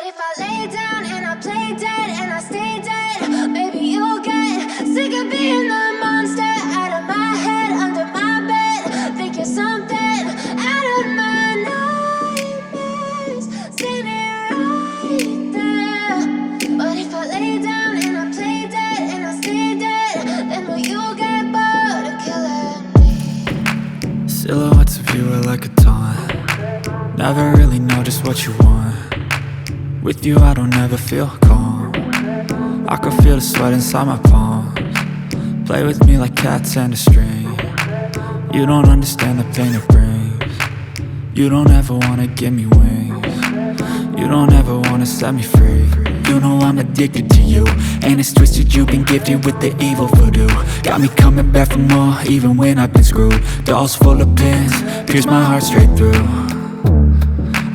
if I lay down and I play dead and I stay dead, maybe you'll get sick of being the monster out of my head, under my bed. Think you're something out of my nightmares, standing right there. But if I lay down and I play dead and I stay dead, then will you get bored of killing me? Silhouettes of you are like a taunt. Never really know just what you want. With you I don't ever feel calm. I can feel the sweat inside my palms. Play with me like cats and a string. You don't understand the pain it brings. You don't ever wanna give me wings. You don't ever wanna set me free. You know I'm addicted to you, and it's twisted, you've been gifted with the evil voodoo. Got me coming back for more, even when I've been screwed. Dolls full of pins, pierce my heart straight through.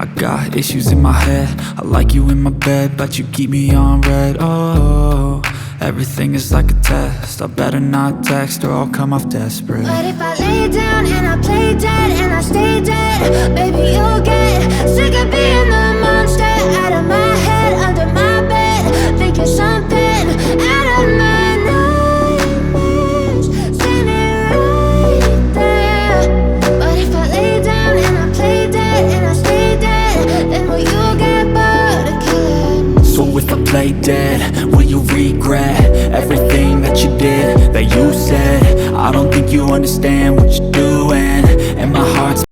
I got issues in my head, I like you in my bed, but you keep me on red. Oh, everything is like a test, I better not text or I'll come off desperate. But if I lay down and I play dead and I stay dead, baby you'll get sick of being the monster out of my head, under my bed. Think you're something out of my nightmares, standing right there. But if I lay down and I play dead and I stay dead, then will you get bored of killing me? So if I play dead, will you regret everything that you did, that you said? I don't think you understand what you're doing, and my heart's